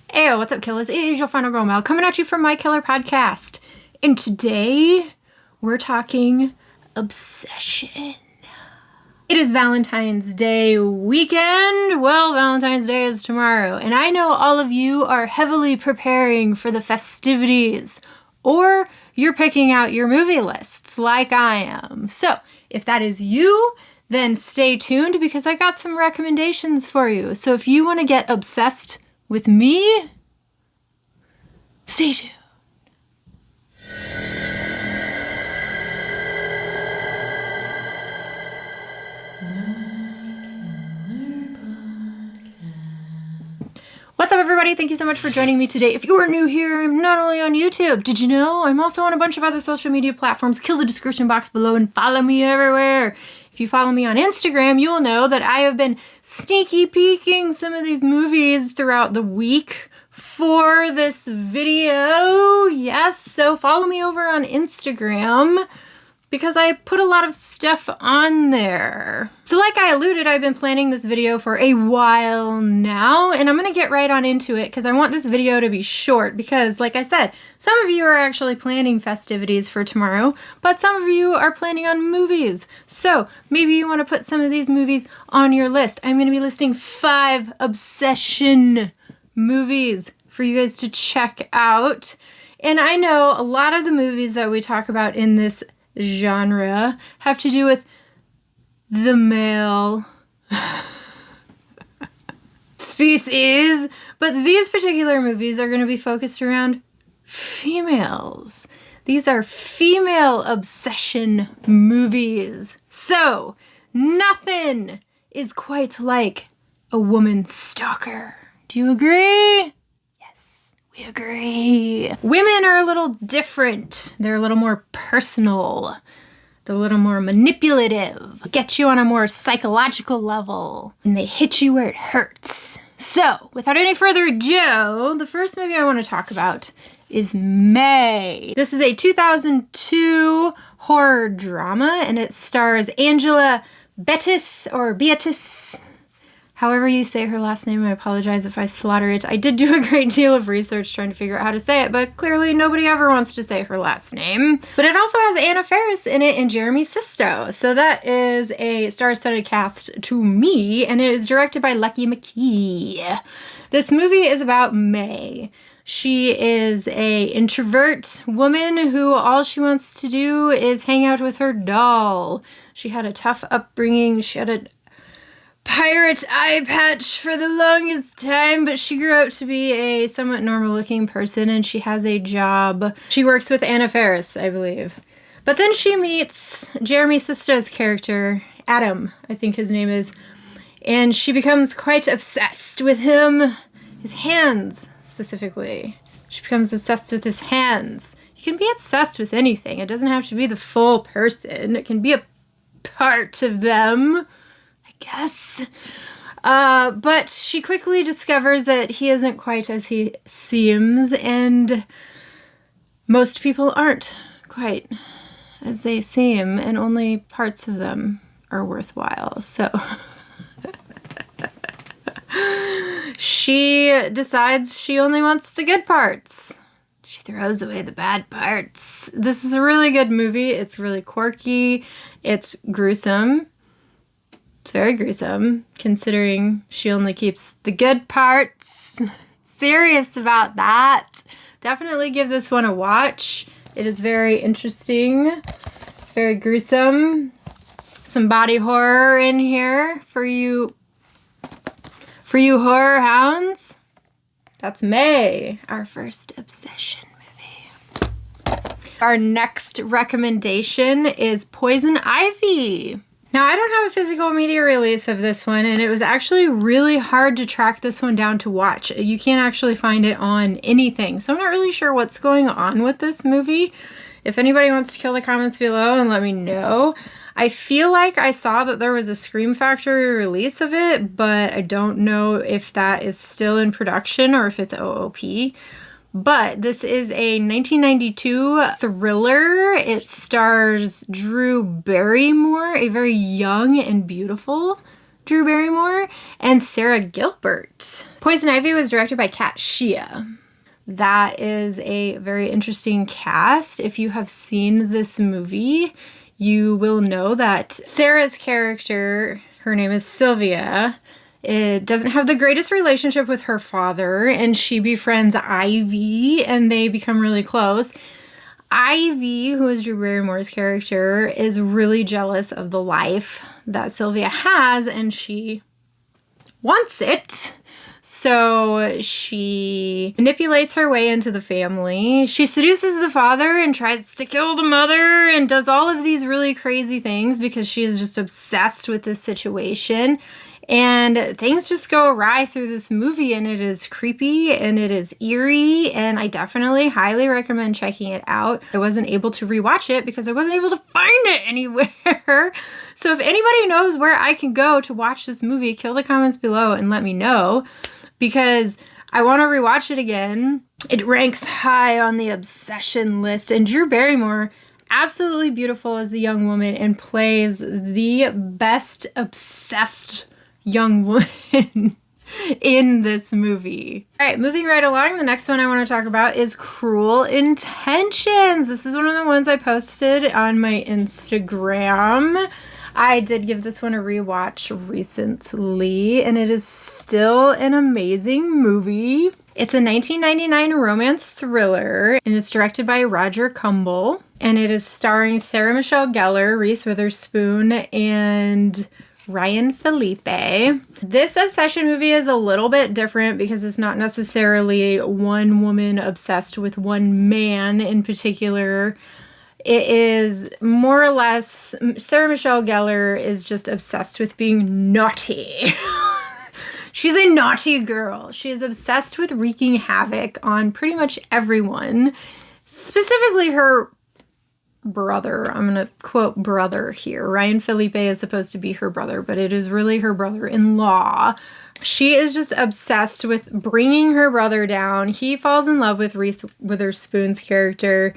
Hey, what's up, killers? It is your final girl Mel coming at you from My Killer Podcast. And today, we're talking obsession. It is Valentine's Day weekend. Well, Valentine's Day is tomorrow. And I know all of you are heavily preparing for the festivities. Or you're picking out your movie lists like I am. So, if that is you, then stay tuned because I got some recommendations for you. So if you want to get obsessed with me, stay tuned. What's up, everybody? Thank you so much for joining me today. If you are new here, I'm not only on YouTube. Did you know I'm also on a bunch of other social media platforms? Kill the description box below and follow me everywhere. If you follow me on Instagram, you will know that I have been sneaky peeking some of these movies throughout the week for this video. Yes, so follow me over on Instagram because I put a lot of stuff on there. So like I alluded, I've been planning this video for a while now, and I'm gonna get right on into it because I want this video to be short because, like I said, some of you are actually planning festivities for tomorrow, but some of you are planning on movies. So maybe you wanna put some of these movies on your list. I'm gonna be listing 5 obsession movies for you guys to check out. And I know a lot of the movies that we talk about in this genre have to do with the male species, but these particular movies are going to be focused around females. These are female obsession movies. So, nothing is quite like a woman stalker. Do you agree? We agree. Women are a little different. They're a little more personal. They're a little more manipulative. Get you on a more psychological level. And they hit you where it hurts. So, without any further ado, the first movie I want to talk about is May. This is a 2002 horror drama, and it stars Angela Bettis, or Beatrice. However you say her last name, I apologize if I slaughter it. I did do a great deal of research trying to figure out how to say it, but clearly nobody ever wants to say her last name. But it also has Anna Faris in it and Jeremy Sisto. So that is a star-studded cast to me, and it is directed by Lucky McKee. This movie is about May. She is a introvert woman who all she wants to do is hang out with her doll. She had a tough upbringing. She had a pirate eye patch for the longest time, but she grew up to be a somewhat normal looking person and she has a job. She works with Anna Faris, I believe. But then she meets Jeremy Sisto's character, Adam, I think his name is, and she becomes quite obsessed with him, his hands specifically. She becomes obsessed with his hands. You can be obsessed with anything. It doesn't have to be the full person. It can be a part of them, guess. But she quickly discovers that he isn't quite as he seems, and most people aren't quite as they seem, and only parts of them are worthwhile. So she decides she only wants the good parts. She throws away the bad parts. This is a really good movie. It's really quirky. It's gruesome. It's very gruesome, considering she only keeps the good parts. Serious about that. Definitely give this one a watch. It is very interesting. It's very gruesome. Some body horror in here for you horror hounds. That's May, our first obsession movie. Our next recommendation is Poison Ivy. Now, I don't have a physical media release of this one, and it was actually really hard to track this one down to watch. You can't actually find it on anything, so I'm not really sure what's going on with this movie. If anybody wants to kill the comments below and let me know. I feel like I saw that there was a Scream Factory release of it, but I don't know if that is still in production or if it's OOP. But this is a 1992 thriller. It stars Drew Barrymore, a very young and beautiful Drew Barrymore, and Sarah Gilbert. Poison Ivy was directed by Kat Shea. That is a very interesting cast. If you have seen this movie, you will know that Sarah's character, her name is Sylvia, it doesn't have the greatest relationship with her father, and she befriends Ivy, and they become really close. Ivy, who is Drew Barrymore's character, is really jealous of the life that Sylvia has, and she wants it. So she manipulates her way into the family. She seduces the father and tries to kill the mother and does all of these really crazy things because she is just obsessed with this situation. And things just go awry through this movie, and it is creepy and it is eerie, and I definitely highly recommend checking it out. I wasn't able to rewatch it because I wasn't able to find it anywhere. So if anybody knows where I can go to watch this movie, kill the comments below and let me know, because I want to rewatch it again. It ranks high on the obsession list, and Drew Barrymore, absolutely beautiful as a young woman and plays the best obsessed young woman in this movie. All right, moving right along, the next one I want to talk about is Cruel Intentions. This is one of the ones I posted on my Instagram. I did give this one a rewatch recently, and it is still an amazing movie. It's a 1999 romance thriller, and it's directed by Roger Kumble, and it is starring Sarah Michelle Gellar, Reese Witherspoon, and Ryan Phillippe. This obsession movie is a little bit different because it's not necessarily one woman obsessed with one man in particular. It is more or less, Sarah Michelle Gellar is just obsessed with being naughty. She's a naughty girl. She is obsessed with wreaking havoc on pretty much everyone, specifically her brother. I'm going to quote brother here. Ryan Phillippe is supposed to be her brother, but it is really her brother-in-law. She is just obsessed with bringing her brother down. He falls in love with Reese Witherspoon's character,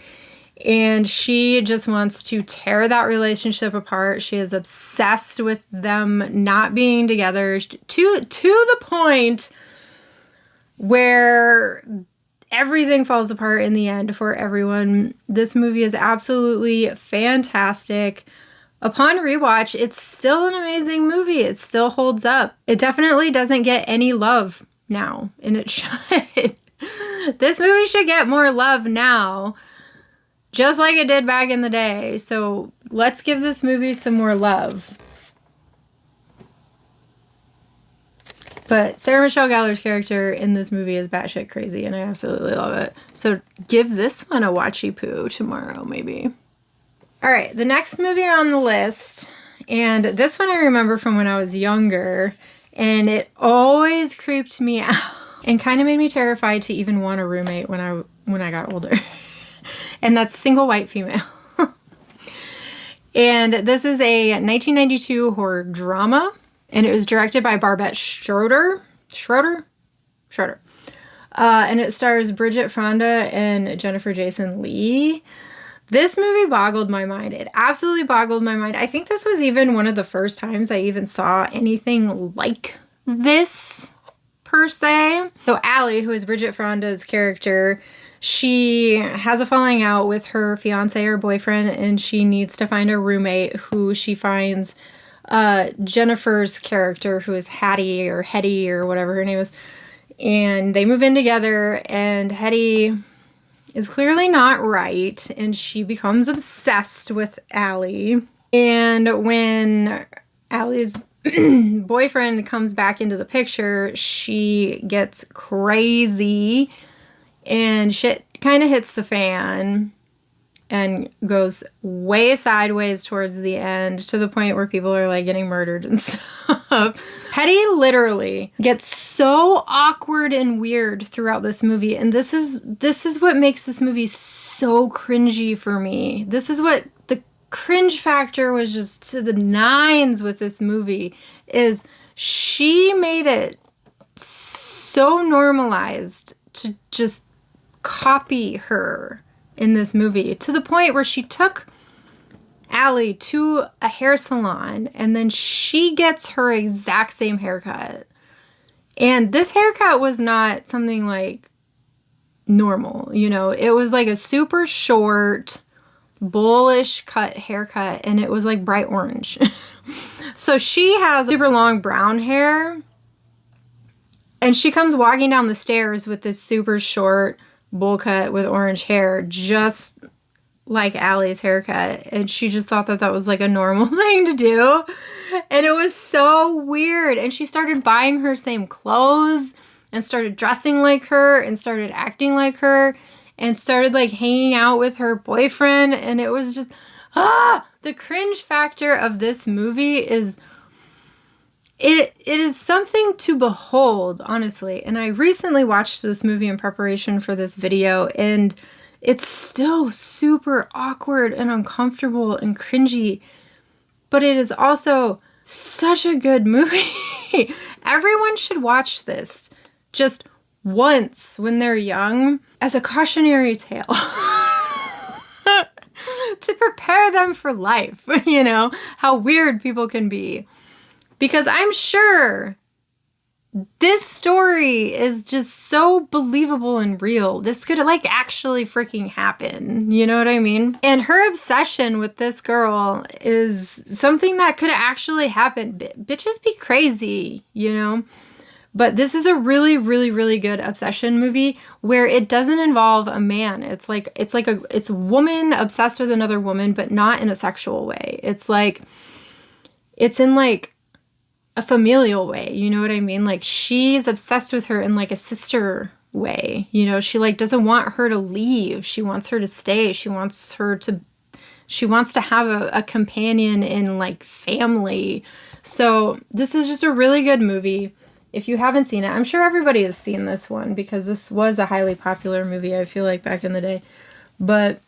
and she just wants to tear that relationship apart. She is obsessed with them not being together to the point where everything falls apart in the end for everyone. This movie is absolutely fantastic. Upon rewatch, it's still an amazing movie. It still holds up. It definitely doesn't get any love now, and it should. This movie should get more love now, just like it did back in the day. So let's give this movie some more love. But Sarah Michelle Gellar's character in this movie is batshit crazy, and I absolutely love it. So give this one a watchy poo tomorrow, maybe. All right, the next movie on the list, and this one I remember from when I was younger, and it always creeped me out and kind of made me terrified to even want a roommate when I got older. And that's Single White Female. And this is a 1992 horror drama. And it was directed by Barbette Schroeder. And it stars Bridget Fonda and Jennifer Jason Leigh. This movie boggled my mind. It absolutely boggled my mind. I think this was even one of the first times I even saw anything like this, per se. So Allie, who is Bridget Fonda's character, she has a falling out with her fiance or boyfriend, and she needs to find a roommate, who she finds Jennifer's character, who is Hattie or whatever her name is, and they move in together, and Hattie is clearly not right, and she becomes obsessed with Allie. And when Allie's boyfriend comes back into the picture, she gets crazy, and shit kind of hits the fan and goes way sideways towards the end, to the point where people are like getting murdered and stuff. Hetty literally gets so awkward and weird throughout this movie, and this is what makes this movie so cringy for me. This is what the cringe factor was, just to the nines with this movie, is she made it so normalized to just copy her in this movie, to the point where she took Allie to a hair salon, and then she gets her exact same haircut. And this haircut was not something like normal, you know, it was like a super short, bullish cut haircut, and it was like bright orange. So she has super long brown hair, and she comes walking down the stairs with this super short bowl cut with orange hair, just like Allie's haircut. And she just thought that that was like a normal thing to do. And it was so weird. And she started buying her same clothes and started dressing like her and started acting like her and started like hanging out with her boyfriend. And it was just, the cringe factor of this movie is, it is something to behold, honestly. And I recently watched this movie in preparation for this video, and it's still super awkward and uncomfortable and cringy, but it is also such a good movie. Everyone should watch this just once when they're young as a cautionary tale to prepare them for life, you know, how weird people can be. Because I'm sure this story is just so believable and real. This could like actually freaking happen. You know what I mean? And her obsession with this girl is something that could actually happen. Bitches be crazy, you know? But this is a really, really, really good obsession movie where it doesn't involve a man. It's a woman obsessed with another woman, but not in a sexual way. It's in like a familial way, you know what I mean? Like, she's obsessed with her in like a sister way, you know? She like doesn't want her to leave. She wants her to stay. She wants to have a companion in like family. So this is just a really good movie. If you haven't seen it, I'm sure everybody has seen this one because this was a highly popular movie, I feel like, back in the day. But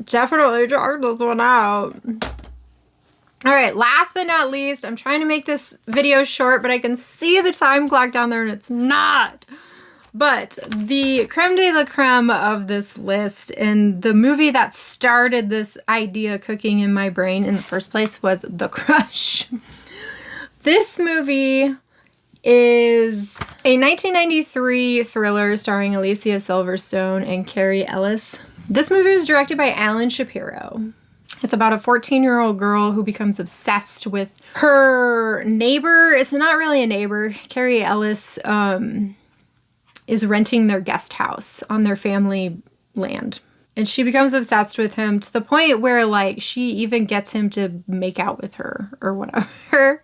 definitely check this one out. All right, last but not least, I'm trying to make this video short, but I can see the time clock down there and it's not. But the creme de la creme of this list and the movie that started this idea cooking in my brain in the first place was The Crush. This movie is a 1993 thriller starring Alicia Silverstone and Carrie Ellis. This movie was directed by Alan Shapiro. It's about a 14-year-old girl who becomes obsessed with her neighbor. It's not really a neighbor. Carrie Ellis is renting their guest house on their family land. And she becomes obsessed with him to the point where, like, she even gets him to make out with her or whatever.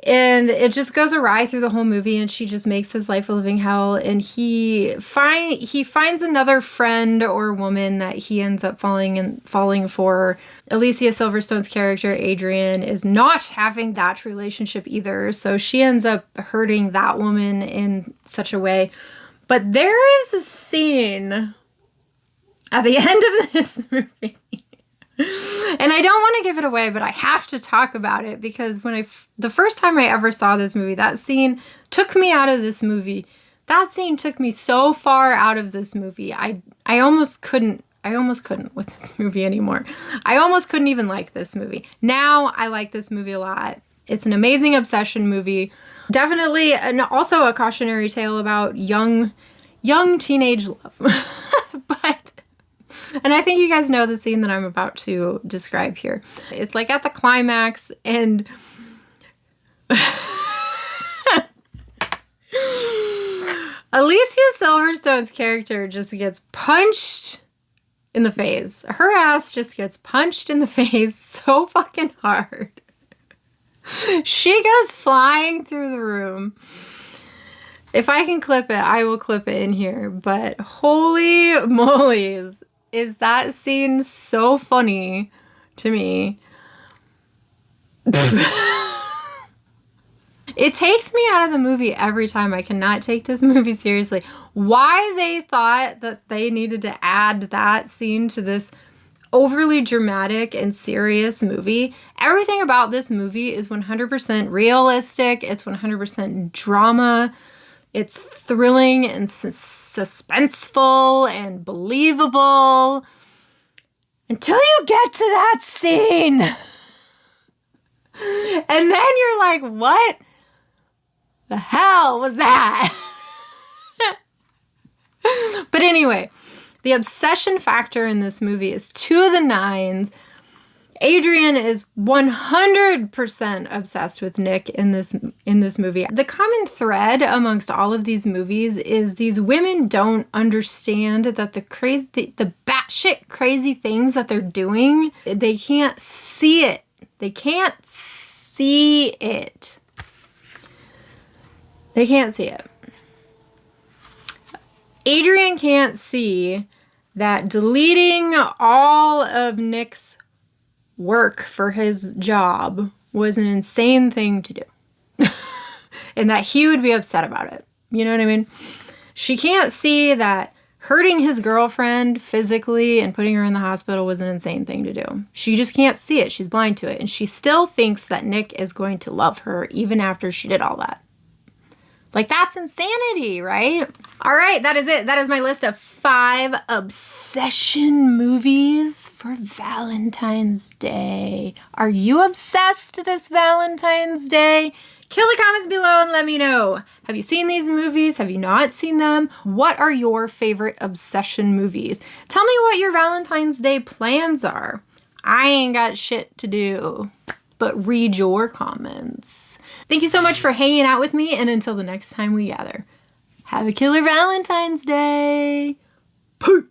And it just goes awry through the whole movie, and she just makes his life a living hell. And he finds another friend or woman that he ends up falling for. Alicia Silverstone's character, Adrian, is not having that relationship either. So she ends up hurting that woman in such a way. But there is a scene at the end of this movie. And I don't want to give it away, but I have to talk about it because the first time I ever saw this movie, that scene took me out of this movie. That scene took me so far out of this movie. I almost couldn't with this movie anymore. I almost couldn't even like this movie. Now I like this movie a lot. It's an amazing obsession movie. Definitely, and also a cautionary tale about young teenage love. And I think you guys know the scene that I'm about to describe here. It's like at the climax, and Alicia Silverstone's character just gets punched in the face. Her ass just gets punched in the face so fucking hard. She goes flying through the room. If I can clip it, I will clip it in here. But holy mollies, is that scene so funny to me. It takes me out of the movie every time. I cannot take this movie seriously. Why they thought that they needed to add that scene to this overly dramatic and serious movie. Everything about this movie is 100% realistic. It's 100% drama. It's thrilling and suspenseful and believable. until you get to that scene. And then you're like, what the hell was that? But anyway, the obsession factor in this movie is to the nines. Adrian is 100% obsessed with Nick in this movie. The common thread amongst all of these movies is these women don't understand that the batshit crazy things that they're doing, they can't see it. They can't see it. They can't see it. Adrian can't see that deleting all of Nick's work for his job was an insane thing to do. And that he would be upset about it. You know what I mean? She can't see that hurting his girlfriend physically and putting her in the hospital was an insane thing to do. She just can't see it. She's blind to it. And she still thinks that Nick is going to love her even after she did all that. Like, that's insanity, right? All right, that is it. That is my list of 5 obsession movies for Valentine's Day. Are you obsessed this Valentine's Day? Kill the comments below and let me know. Have you seen these movies? Have you not seen them? What are your favorite obsession movies? Tell me what your Valentine's Day plans are. I ain't got shit to do but read your comments. Thank you so much for hanging out with me, and until the next time we gather, have a killer Valentine's Day. Peace.